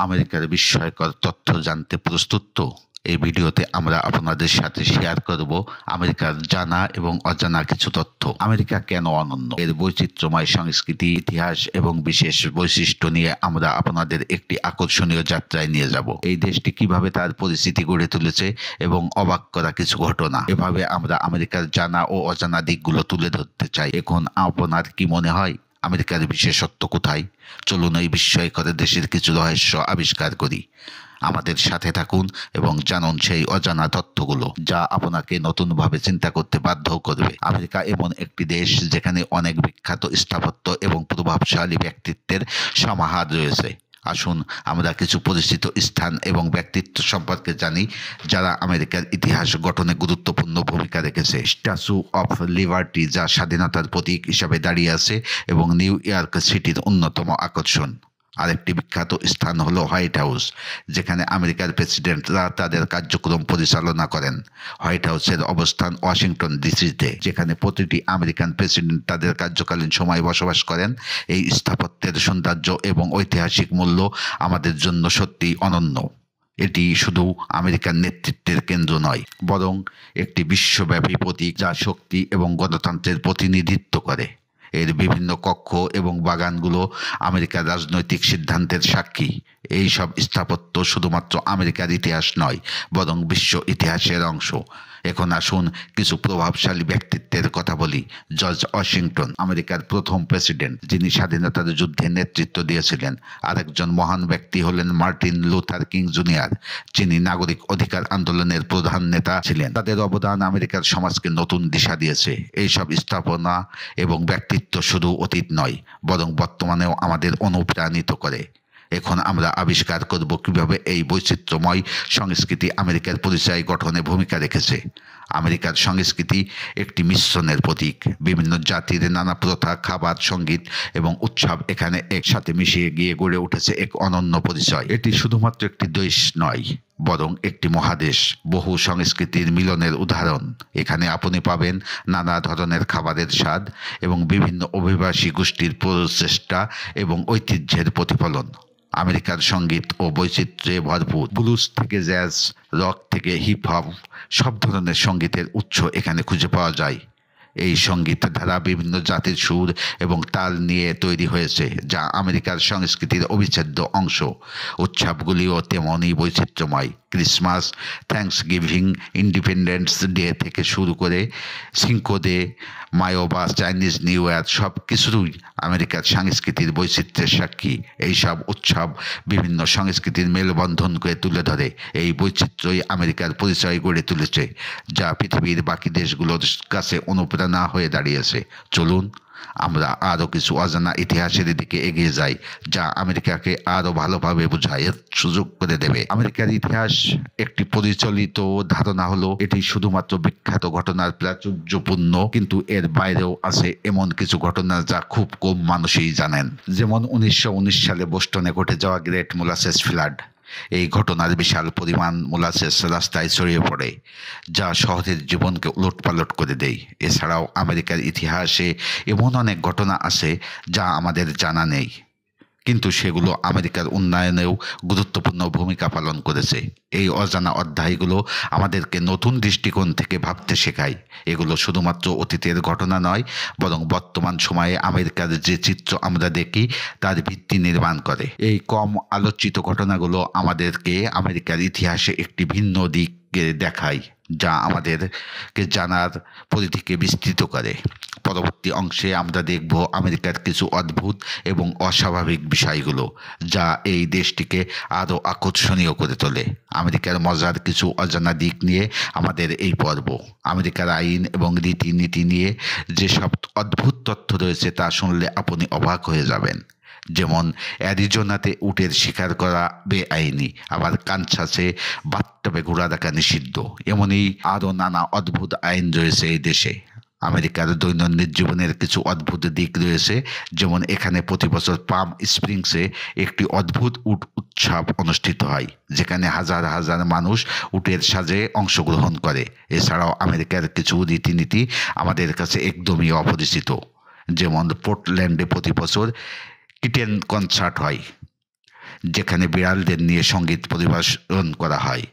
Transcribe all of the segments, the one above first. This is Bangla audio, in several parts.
আমেরিকার বিস্ময়কর তথ্য জানতে প্রস্তুত তো? এই ভিডিওতে আমরা আপনাদের সাথে শেয়ার করব আমেরিকার জানা এবং অজানা কিছু তথ্য। আমেরিকা কেন অনন্য, এর বৈচিত্র্যময় সংস্কৃতি, ইতিহাস এবং বিশেষ বৈশিষ্ট্য নিয়ে আমরা আপনাদের একটি আকর্ষণীয় যাত্রায় নিয়ে যাব। এই দেশটি কিভাবে তার পরিস্থিতি গড়ে তুলেছে এবং অবাক করা কিছু ঘটনা। এভাবে আমরা আমেরিকার জানা ও অজানা দিকগুলো তুলে ধরতে চাই। এখন আপনার কি মনে হয় আমেরিকার বিশেষত্ব কোথায়? চলুন এই বিস্ময়কর দেশের কিছু রহস্য আবিষ্কার করি। আমাদের সাথে থাকুন এবং জানুন সেই অজানা তথ্যগুলো যা আপনাকে নতুনভাবে চিন্তা করতে বাধ্য করবে। আমেরিকা এমন একটি দেশ যেখানে অনেক বিখ্যাত স্থাপত্য এবং প্রভাবশালী ব্যক্তিত্বের সমাহার রয়েছে। আসুন আমরা কিছু পরিচিত স্থান এবং ব্যক্তিত্ব সম্পর্কে জানি যারা আমেরিকার ইতিহাস গঠনে গুরুত্বপূর্ণ ভূমিকা রেখেছে। স্ট্যাচু অফ লিবার্টি, যা স্বাধীনতার প্রতীক হিসাবে দাঁড়িয়ে আছে এবং নিউ ইয়র্ক সিটির অন্যতম আকর্ষণ। আরেকটি বিখ্যাত স্থান হলো হোয়াইট হাউস, যেখানে আমেরিকার প্রেসিডেন্টরা তাদের কার্যক্রম পরিচালনা করেন। হোয়াইট হাউসের অবস্থান ওয়াশিংটন ডিসিতে, যেখানে প্রতিটি আমেরিকান প্রেসিডেন্ট তাদের কার্যকালীন সময় বসবাস করেন। এই স্থাপত্যের সৌন্দর্য এবং ঐতিহাসিক মূল্য আমাদের জন্য সত্যিই অনন্য। এটি শুধু আমেরিকার নেতৃত্বের কেন্দ্র নয়, বরং একটি বিশ্বব্যাপী প্রতীক যা শক্তি এবং গণতন্ত্রের প্রতিনিধিত্ব করে। এর বিভিন্ন কক্ষ এবং বাগানগুলো আমেরিকার রাজনৈতিক সিদ্ধান্তের সাক্ষী। এই সব স্থাপত্য শুধুমাত্র আমেরিকার ইতিহাস নয়, বরং বিশ্ব ইতিহাসের অংশ। এখন আসুন কিছু প্রভাবশালী ব্যক্তিত্বের কথা বলি। জর্জ ওয়াশিংটন, আমেরিকার প্রথম প্রেসিডেন্ট, যিনি স্বাধীনতার যুদ্ধে নেতৃত্ব দিয়েছিলেন। আরেকজন মহান ব্যক্তি হলেন মার্টিন লুথার কিং জুনিয়র, যিনি নাগরিক অধিকার আন্দোলনের প্রধান নেতা ছিলেন। তাদের অবদান আমেরিকার সমাজকে নতুন দিশা দিয়েছে। এইসব স্থাপনা এবং ব্যক্তিত্ব শুধু অতীত নয়, বরং বর্তমানেও আমাদের অনুপ্রাণিত করে। এখন আমরা আবিষ্কার করব কিভাবে এই বৈচিত্র্যময় সংস্কৃতি আমেরিকার পরিচয় গঠনে ভূমিকা রেখেছে। আমেরিকার সংস্কৃতি একটি মিশ্রণের প্রতীক। বিভিন্ন জাতির নানা প্রথা, খাবার, সঙ্গীত এবং উৎসব এখানে একসাথে মিশিয়ে গিয়ে গড়ে উঠেছে এক অনন্য পরিচয়। এটি শুধুমাত্র একটি দেশ নয়, বরং একটি মহাদেশ, বহু সংস্কৃতির মিলনের উদাহরণ। এখানে আপনি পাবেন নানা ধরনের খাবারের স্বাদ এবং বিভিন্ন অভিবাসী গোষ্ঠীর প্রচেষ্টা এবং ঐতিহ্যের প্রতিফলন। আমেরিকার সঙ্গীত ও বৈচিত্র্যে ভরপুর। ব্লুজ থেকে জ্যাজ, রক থেকে হিপ হপ, সব ধরনের সঙ্গীতের উৎস এখানে খুঁজে পাওয়া যায়। এই সঙ্গীত ধারা বিভিন্ন জাতির সুর এবং তাল নিয়ে তৈরি হয়েছে, যা আমেরিকার সংস্কৃতির অবিচ্ছেদ্য অংশ। উৎসবগুলিও তেমনই বৈচিত্র্যময়। ক্রিসমাস, থ্যাঙ্কসগিভিং, ইন্ডিপেন্ডেন্স ডে থেকে শুরু করে সিঙ্কো দে মায়ো বা চাইনিজ নিউ ইয়ার, সব কিছুই আমেরিকার সংস্কৃতির বৈচিত্র্যের সাক্ষী। এইসব উৎসব বিভিন্ন সংস্কৃতির মেলবন্ধনকে তুলে ধরে। এই বৈচিত্র্যই আমেরিকার পরিচয় গড়ে তুলেছে, যা পৃথিবীর বাকি দেশগুলোর কাছে অনুপ্রেরণা হয়ে দাঁড়িয়েছে। চলুন আমরা আরও কিছু অজানা ইতিহাসের দিকে এগিয়ে যাই, যা আমেরিকাকে আরও ভালোভাবে বোঝার সুযোগ করে দেবে। আমেরিকার ইতিহাস একটি পরিচালিত ধারণা হলো এটি শুধুমাত্র বিখ্যাত ঘটনার প্রাচুর্যপূর্ণ, কিন্তু এর বাইরেও আছে এমন কিছু ঘটনা যা খুব কম মানুষই জানেন। যেমন 1919 সালে বোস্টনে ঘটে যাওয়া গ্রেট মোলাসেস ফ্লাড। এই ঘটনার বিশাল পরিমাণ মোলাসেস রাস্তায় ছড়িয়ে পড়ে, যা শহরের জীবনকে উলটপালট করে দেয়। এছাড়াও আমেরিকার ইতিহাসে এমন অনেক ঘটনা আছে যা আমাদের জানা নেই, কিন্তু সেগুলো আমেরিকার উন্নয়নেও গুরুত্বপূর্ণ ভূমিকা পালন করেছে। এই অজানা অধ্যায়গুলো আমাদেরকে নতুন দৃষ্টিকোণ থেকে ভাবতে শেখায়। এগুলো শুধুমাত্র অতীতের ঘটনা নয়, বরং বর্তমান সময়ে আমেরিকার যে চিত্র আমরা দেখি তার ভিত্তি নির্মাণ করে। এই কম আলোচিত ঘটনাগুলো আমাদেরকে আমেরিকার ইতিহাসে একটি ভিন্ন দিক দেখায়, যা আমাদেরকে জানার পরিধিকে বিস্তৃত করে। পরবর্তী অংশে আমরা দেখব আমেরিকার কিছু অদ্ভুত এবং অস্বাভাবিক বিষয়গুলো, যা এই দেশটিকে আরও আকর্ষণীয় করে তোলে। আমেরিকার মজার কিছু অজানা দিক নিয়ে আমাদের এই পর্ব। আমেরিকার আইন এবং রীতিনীতি নিয়ে যেসব অদ্ভুত তথ্য রয়েছে তা শুনলে আপনি অবাক হয়ে যাবেন। যেমন অ্যারিজোনাতে উটের শিকার করা বেআইনি, আবার কানসাসে বাথটবে ঘোড়া দেখা নিষিদ্ধ। এমনই আরও নানা অদ্ভুত আইন রয়েছে এই দেশে। আমেরিকার দৈনন্দিন জীবনের কিছু অদ্ভুত দিক রয়েছে, যেমন এখানে প্রতি বছর পাম স্প্রিংসে একটি অদ্ভুত উট উৎসব অনুষ্ঠিত হয়, যেখানে হাজার হাজার মানুষ উটের সাজে অংশগ্রহণ করে। এছাড়াও আমেরিকার কিছু রীতিনীতি আমাদের কাছে একদমই অপরিচিত, যেমন পোর্টল্যান্ডে প্রতি বছর কিটেন কনসার্ট হয়, যেখানে বিড়ালদের নিয়ে সঙ্গীত পরিবেশন করা হয়।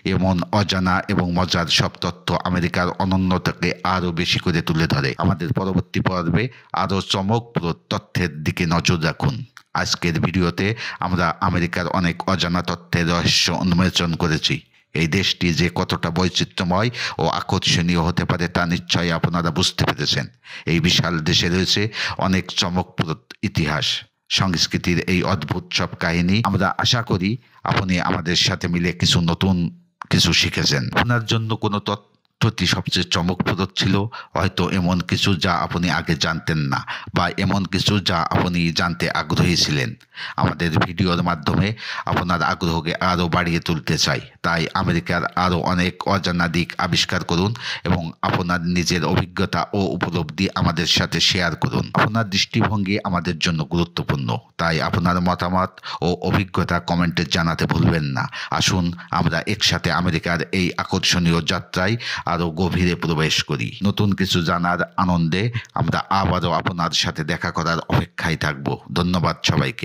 এমন অজানা এবং মজার সব তথ্য আমেরিকার অনন্যতাকে আরও বেশি করে তুলে ধরে। আমাদের পরবর্তী পর্বে আরও চমকপ্রদ তথ্যের দিকে নজর রাখুন। আজকের ভিডিওতে আমরা আমেরিকার অনেক অজানা তথ্যের রহস্য উন্মোচন করেছি। এই দেশটি যে কতটা বৈচিত্র্যময় ও আকর্ষণীয় হতে পারে তা নিশ্চয়ই আপনারা বুঝতে পেরেছেন। এই বিশাল দেশে রয়েছে অনেক চমকপ্রদ ইতিহাস, সংস্কৃতির এই অদ্ভুত সব কাহিনী। আমরা আশা করি আপনি আমাদের সাথে মিলে নতুন কিছু শিখেছেন। আপনার জন্য কোনো তথ্যটি সবচেয়ে চমকপ্রদ ছিল, হয়তো এমন কিছু যা আপনি আগে জানতেন না, বা এমন কিছু যা আপনি জানতে আগ্রহী ছিলেন। আমাদের ভিডিওর মাধ্যমে আপনার আগ্রহকে আরও বাড়িয়ে তুলতে চাই। তাই আমেরিকার আরও অনেক অজানা দিক আবিষ্কার করুন এবং আপনার নিজের অভিজ্ঞতা ও উপলব্ধি আমাদের সাথে শেয়ার করুন। আপনার দৃষ্টিভঙ্গি আমাদের জন্য গুরুত্বপূর্ণ, তাই আপনার মতামত ও অভিজ্ঞতা কমেন্টে জানাতে ভুলবেন না। আসুন আমরা একসাথে আমেরিকার এই আকর্ষণীয় যাত্রায় আরও গভীরে প্রবেশ করি। নতুন কিছু জানার আনন্দে আমরা আবারও আপনার সাথে দেখা করার অপেক্ষায় থাকব। ধন্যবাদ সবাইকে।